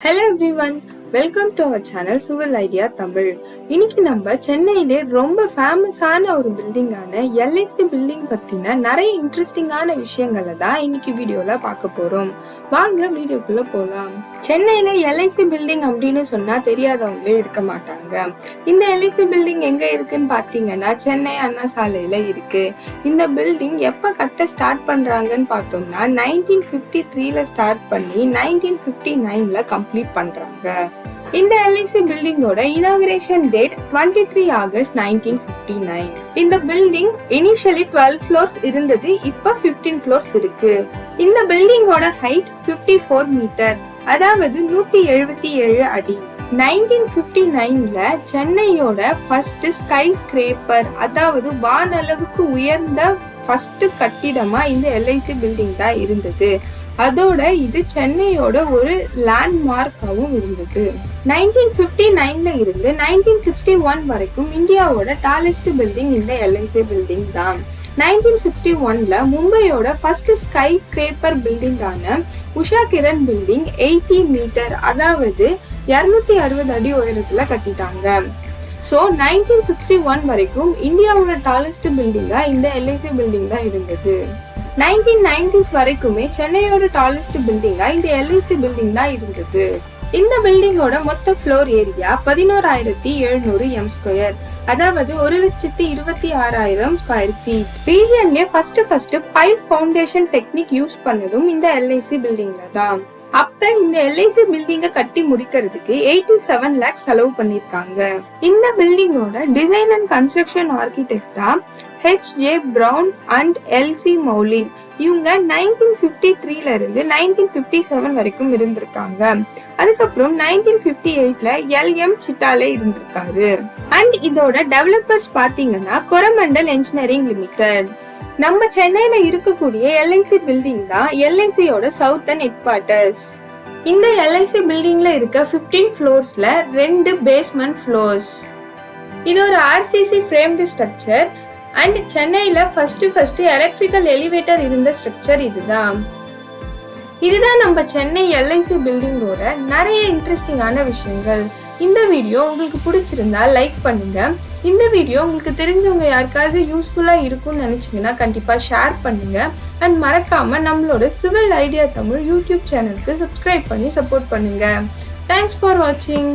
Hello everyone, welcome to our channel Civil Idea Tamil. இன்னைக்கு நம்ம சென்னையிலே ரொம்ப ஃபேமஸான ஒரு பில்டிங்கான LIC பில்டிங் பத்தின நிறைய இன்ட்ரெஸ்டிங்கான விஷயங்களை தான் இன்னைக்கு வீடியோல பார்க்க போறோம். வாங்க வீடியோக்குள்ள போலாம். சென்னையில LIC பில்டிங் அப்படின்னு சொன்னா தெரியாதவங்களே இருக்க மாட்டாங்க. இந்த LIC பில்டிங் எங்க இருக்குன்னு பாத்தீங்கன்னா சென்னை அண்ணா சாலையில இருக்கு. இந்த பில்டிங் எப்ப கட்ட ஸ்டார்ட் பண்றாங்கன்னு பார்த்தோம்னா 1953ல ஸ்டார்ட் பண்ணி 1959ல கம்ப்ளீட் பண்றாங்க. இந்த LIC பில்டிங்கோட இனாகுரேஷன் டேட் 23 ஆகஸ்ட் 1959. இந்த பில்டிங் இனிஷியலி 12 ஃப்ளோர்ஸ் இருந்தது, இப்ப 15 ஃப்ளோர்ஸ் இருக்கு. இந்த பில்டிங்கோட ஹைட் 54 மீட்டர், அதாவது 177 அடி. 1959ல சென்னையோட ஃபர்ஸ்ட் ஸ்கை ஸ்கிரேப்பர், அதாவது வானளவுக்கு உயர்ந்த ஃபர்ஸ்ட் கட்டிடமா இந்த LIC பில்டிங் தான் இருந்தது. அதோட இது சென்னையோட ஒரு லேண்ட்மார்க்காகவும் இருந்தது. 1959ல இருந்து 1961 வரைக்கும் இந்தியாவோட டாலஸ்ட் பில்டிங் இந்த LIC பில்டிங் தான். 1961ல மும்பையோட ஃபர்ஸ்ட் ஸ்கை ஸ்கிரேப்பர் பில்டிங்கான உஷா கிரண் பில்டிங் 80 மீட்டர், அதாவது 260 அடி உயரத்துல கட்டிட்டாங்க. ஸோ 1961 வரைக்கும் இந்தியாவோட டாலஸ்ட் பில்டிங்கா இந்த LIC பில்டிங் தான் இருந்தது. 1990s வரைக்குமே சென்னையோட டாலஸ்ட் பில்டிங்கா இந்த LIC பில்டிங் தான் இருந்தது. இந்த பில்டிங்கோட மொத்த ஃப்ளோர் ஏரியா 11,700 m², அதாவது 1,26,000 ஸ்கொயர் ஃபீட். ரீஜன்லயே first pile foundation technique use பண்ணதும் இந்த LIC பில்டிங்ல தான். அப்ப இந்த LIC பில்டிங்க கட்டி முடிக்கிறதுக்கு 87 lakhs செலவு பண்ணிருக்காங்க. இந்த பில்டிங்கோட டிசைன் அண்ட் கன்ஸ்ட்ரக்ஷன் ஆர்கிடெக்டா H.J. Brown and L.C. Moulin. இவங்க 1953ல இருந்து 1957 வரைக்கும் இருந்திருக்காங்க. அதுக்கப்புறம் 1958ல L.M. சிட்டாலே இருந்திருக்காரு. அண்ட் இதோட டெவலப்பர்ஸ் பாத்தீங்கன்னா கொரமண்டல் இன்ஜினியரிங் லிமிடெட். நம்ம சென்னையில இருக்கக்கூடிய LIC பில்டிங் தான் LICயோட சவுத்தர்ன் ஹெட் குவார்ட்டர்ஸ். இந்த LIC பில்டிங்ல இருக்க 15 ஃப்ளோர்ஸ்ல 2 பேஸ்மெண்ட் ஃப்ளோர்ஸ். இது ஒரு RCC ஃப்ரேம்டு ஸ்ட்ரக்சர் அண்ட் சென்னையில ஃபர்ஸ்ட் எலக்ட்ரிக்கல் எலிவேட்டர் இருந்த ஸ்ட்ரக்சர் இதுதான். இதுதான் நம்ம சென்னை LIC பில்டிங்கோட நிறைய இன்ட்ரெஸ்டிங்கான விஷயங்கள். இந்த வீடியோ உங்களுக்கு பிடிச்சிருந்தா லைக் பண்ணுங்க. இந்த வீடியோ உங்களுக்கு தெரிஞ்சவங்க யாருக்காவது யூஸ்ஃபுல்லா இருக்கும்னு நினைச்சீங்கன்னா கண்டிப்பா ஷேர் பண்ணுங்க. அண்ட் மறக்காம நம்மளோட சிவில் ஐடியா தமிழ் யூடியூப் சேனலுக்கு சப்ஸ்கிரைப் பண்ணி சப்போர்ட் பண்ணுங்க. தேங்க்ஸ் ஃபார் வாட்சிங்.